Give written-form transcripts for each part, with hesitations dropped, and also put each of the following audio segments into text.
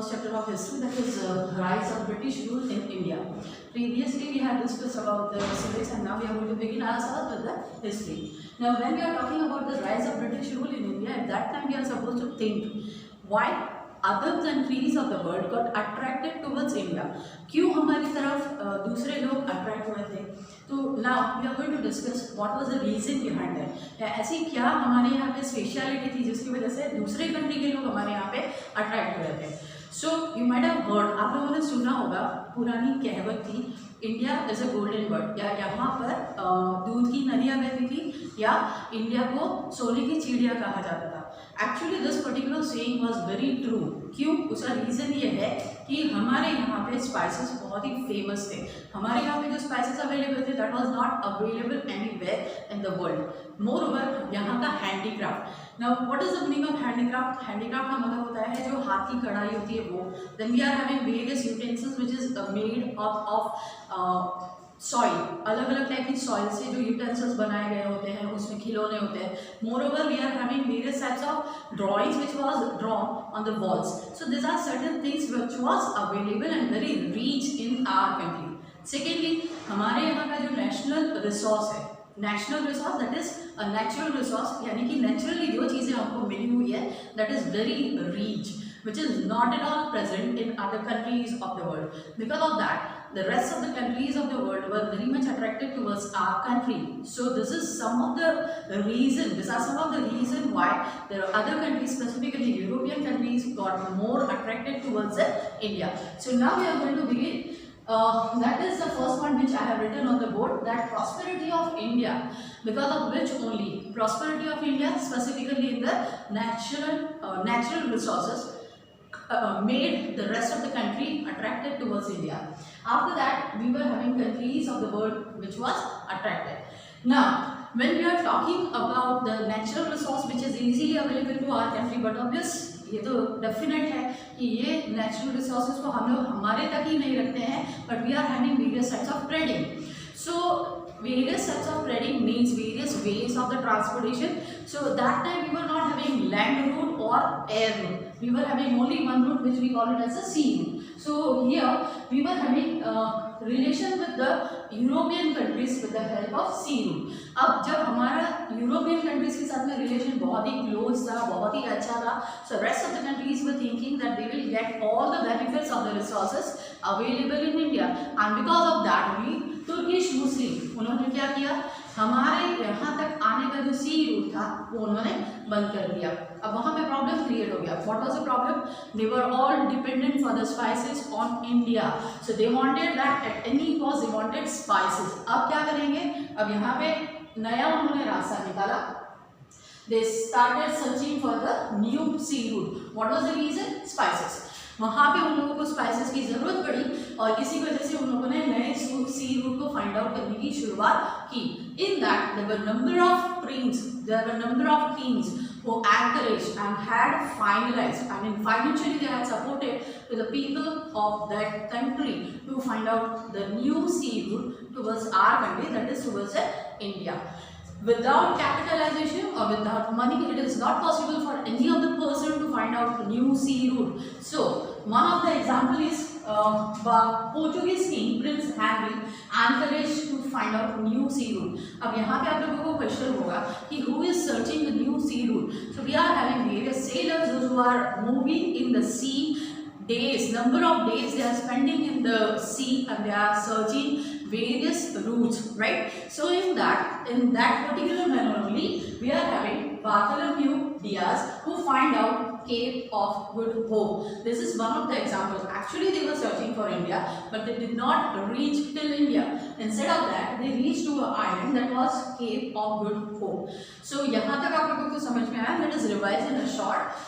first chapter of history, that is rise of British rule in India. Previously we had discussed about the civics, and now we are going to begin ourselves with the history. Now when we are talking about the rise of British rule in India, at that time we are supposed to think why other countries of the world got attracted towards India. क्यों हमारी तरफ दूसरे लोग attract हुए थे? तो now we are going to discuss what was the reason behind that, या ऐसी क्या हमारे यहाँ पे स्पेशलिटी थी जिसकी वजह से दूसरे कंट्री के लोग हमारे यहाँ पे अट्रैक्ट हुए थे. So you might have heard, आप लोगों ने सुना होगा, पुरानी कहावत थी, India is a golden bird, या यहाँ पर दूध की नदियाँ बहती थी, या इंडिया को सोने की चिड़िया कहा जाता था. Actually this particular saying was very true. क्यों? उसका रीज़न ये है कि हमारे यहाँ पे स्पाइसेस बहुत ही फेमस थे. हमारे यहाँ पे जो स्पाइसेस अवेलेबल थे that was not available anywhere in the world. More over यहाँ का handicraft. Now what is the meaning of handicraft? Handicraft का मतलब होता है जो हाथ की कढ़ाई होती है वो. Then we are having various utensils which is made of soil. अलग अलग टाइप की सॉइल से जो यूटेंसिल्स बनाए गए होते हैं, उसमें खिलौने होते हैं. Moreover we are having various types of drawings which was drawn on the walls. So this are certain things which was available and very rich in our country. Secondly, हमारे यहाँ का जो नेशनल रिसोर्स है, national resource that is a natural resource, यानी कि naturally जो चीज़ें हमको मिली हुई है that is very rich, which is not at all present in other countries of the world. Because of that, the rest of the countries of the world were very much attracted towards our country. So this is some of the reason, these are some of the reason why there are other countries, specifically European countries, got more attracted towards India. So now we are going to begin. That is the first one which I have written on the board, that prosperity of India, because of which only prosperity of India, specifically in the natural resources, made the rest of the country attracted towards India. After that, we were having countries of the world which was attracted. Now, when we are talking about the natural resource which is easily available to our country, but obvious ये तो definite है कि ये natural resources को हम लोग हमारे तक ही नहीं रखते हैं, but we are having various types of trading. So various types of trading means various ways of the transportation. So that time we were not having land route or air route. We were having only one route which we call it as a sea route. So here we were having relation with the European countries with the help of sea route. अब जब हमारा European countries के साथ में relation बहुत ही close था, बहुत ही अच्छा था, so rest of the countries were thinking that they will get all the benefits of the resources available in India, and because of that only Turkish Muslim उन्होंने क्या किया, हमारे यहाँ तक आने का जो सी रूट था वो उन्होंने बंद कर दिया. अब वहाँ पे प्रॉब्लम क्रिएट हो गया. What was the problem? They were all dependent for the spices on India. So they wanted that at any cost they wanted spices. अब क्या करेंगे? अब यहाँ पे नया उन्होंने रास्ता निकाला. They started searching for the new sea route. What was the reason? Spices. वहाँ पे उन लोगों को स्पाइसेस की ज़रूरत पड़ी और इसी वजह से उन लोगों ने नए सी रूट को फाइंड आउट करने की शुरुआत की. In that there were number of prince, there were number of kings who encouraged and had finalized, I mean financially they had supported to the people of that country to find out the new sea route towards our country, that is towards India. Without capitalization or without money, it is not possible for any other person to find out the new sea route. So one of the example is Portuguese king Prince Henry encouraged to find out new sea route. अब यहाँ पे आप लोगों को question होगा कि who is searching the new sea route? So we are having various sailors those who are moving in the sea. Days, number of days they are spending in the sea and they are searching various routes, right? So in that particular manner only we are having Bartholomew Diaz who find out Cape of Good Hope. This is one of the examples. Actually they were searching for India, but they did not reach till India. Instead of that they reached to an island that was Cape of Good Hope. So यहाँ तक आप लोगों को समझ में आया? Let us revise in a short.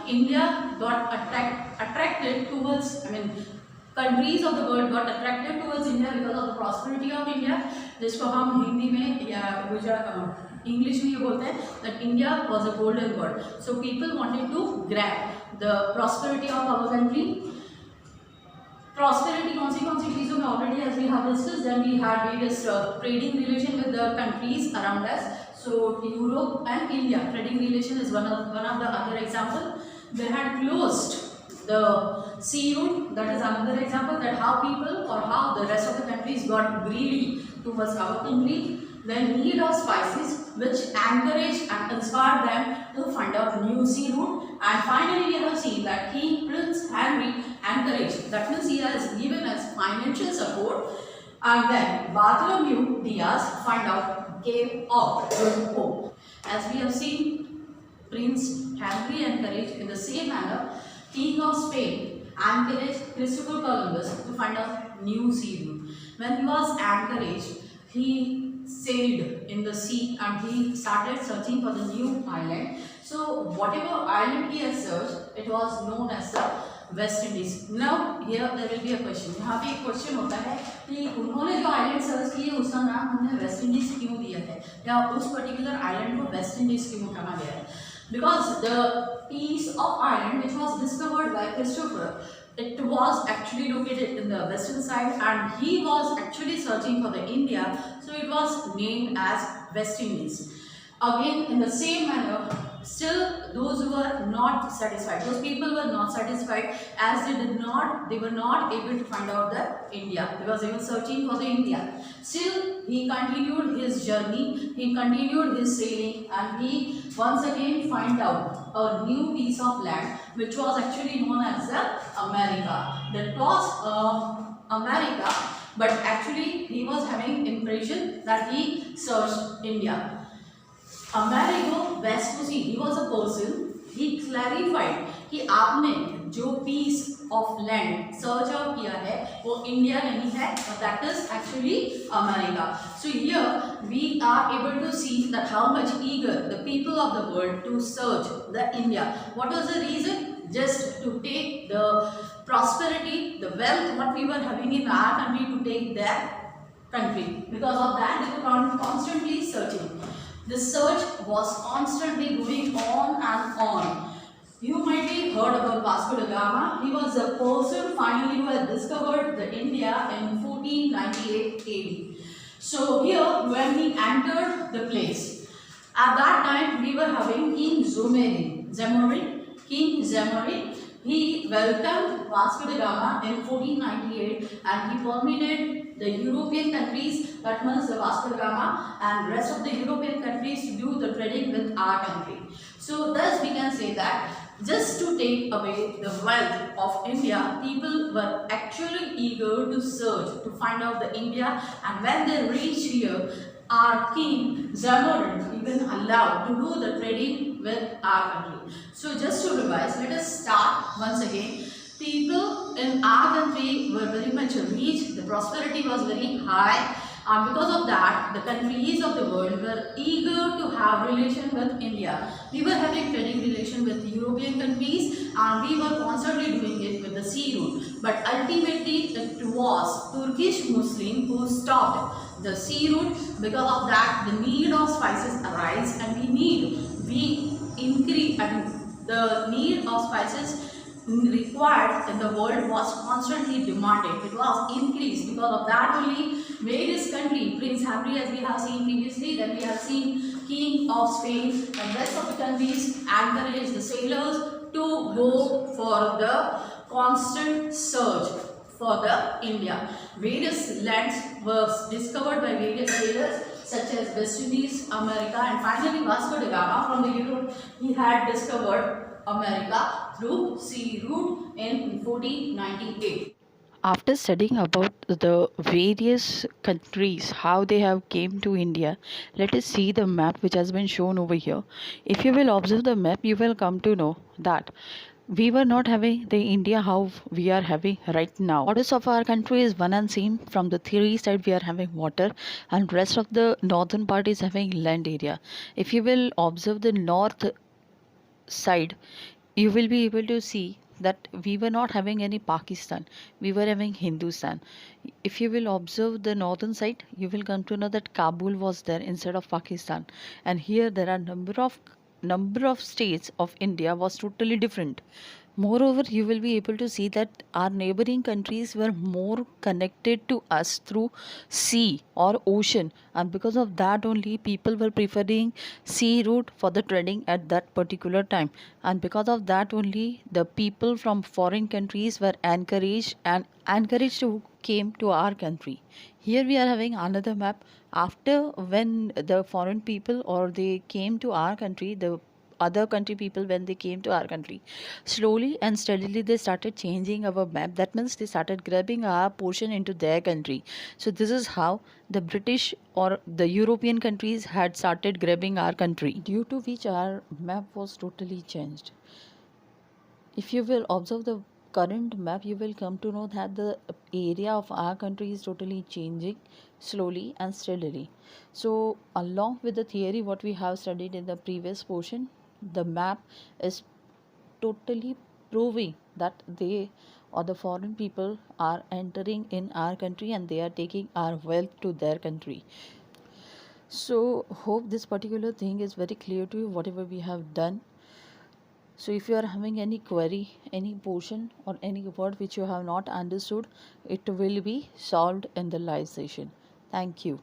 India got attracted towards, I mean countries of the world got attracted towards India because of the prosperity of India, जिसको हम हिंदी में या इंग्लिश में ये बोलते हैं that India was a golden bird. So people wanted to grab the prosperity of our country. Prosperity कौन सी चीज़ों में already as we have discussed, then we had various trading relation with the countries around us. So Europe and India trading relation is one of the other example. They had closed the sea route, that is another example, that how people or how the rest of the countries got greedy towards our country. The need of spices which encourage and inspire them to find out new sea route. And finally we have seen that King Prince Henry encouraged, that means he has given us financial support, and then Bartholomew Diaz find out gave up hope. As we have seen, Prince Henry encouraged in the same manner King of Spain encouraged Christopher Columbus to find out new sea route. When he was encouraged, he sailed in the sea and he started searching for the new island. So whatever island he has searched, it was known as the West Indies. Now here there will be a question. यहाँ पे एक question होता है कि उन्होंने जो island search किए उसका नाम हमने वेस्ट इंडीज क्यों दिया है, या उस पर्टिकुलर आइलैंड को वेस्ट इंडीज क्यों कहा गया है? Because the piece of island which was discovered by Christopher, it was actually located in the western side and he was actually searching for the India, so it was named as West Indies. Again, in the same manner, still those who were not satisfied, those people were not satisfied, as they were not able to find out the India because they were searching for the India. Still he continued his journey, he continued his sailing, and he once again find out a new piece of land which was actually known as the America. That was America, but actually he was having impression that he searched India. Amerigo Vespucci, he was a person, he clarified कि आपने जो piece of land search out किया है वो India नहीं है, that is actually America. So here we are able to see that how much eager the people of the world to search the India. What was the reason? Just to take the prosperity, the wealth what we were having in our country to take their country. Because of that they were constantly searching. The search was constantly going on and on. You might be heard about Vasco da Gama. He was the person finally who had discovered the India in 1498 AD. So here when he entered the place, at that time we were having King King Zamorin. He welcomed Vasco da Gama in 1498 and he permitted the European countries, that means the Vasco da Gama and rest of the European countries, to do the trading with our country. So thus we can say that just to take away the wealth of India, people were actually eager to search to find out the India, and when they reached here, our king Zamorin even allowed to do the trading with our country. So just to revise, let us start once again. People in our country were very much rich, the prosperity was very high, and because of that the countries of the world were eager to have relation with India. We were having trading relation with European countries and we were constantly doing it with the sea route, but ultimately it was Turkish Muslim who stopped the sea route. Because of that the need of spices arise and we increase, and the need of spices required in the world was constantly demanded. It was increased. Because of that only various countries, Prince Henry as we have seen previously, then we have seen King of Spain and rest of the countries encouraged the sailors to go for the constant search for the India. Various lands were discovered by various sailors such as West Indies, America, and finally Vasco da Gama from the Europe. He had discovered America through sea route in 1498. After studying about the various countries, how they have came to India, let us see the map which has been shown over here. If you will observe the map, you will come to know that we were not having the India how we are having right now. Borders of our country is one and same. From the three side we are having water and rest of the northern part is having land area. If you will observe the north side, you will be able to see that we were not having any Pakistan, we were having Hindustan. If you will observe the northern side, you will come to know that Kabul was there instead of Pakistan, and here there are number of states of India was totally different. Moreover, you will be able to see that our neighboring countries were more connected to us through sea or ocean, and because of that only people were preferring sea route for the trading at that particular time, and because of that only the people from foreign countries were encouraged to came to our country. Here we are having another map. After when the foreign people or they came to our country, the other country people when they came to our country, slowly and steadily they started changing our map. That means they started grabbing our portion into their country. So this is how the British or the European countries had started grabbing our country, due to which our map was totally changed. If you will observe the current map, you will come to know that the area of our country is totally changing slowly and steadily. So, along with the theory what we have studied in the previous portion, the map is totally proving that they or the foreign people are entering in our country and they are taking our wealth to their country. So, hope this particular thing is very clear to you, whatever we have done. So if you are having any query, any portion or any word which you have not understood, it will be solved in the live session. Thank you.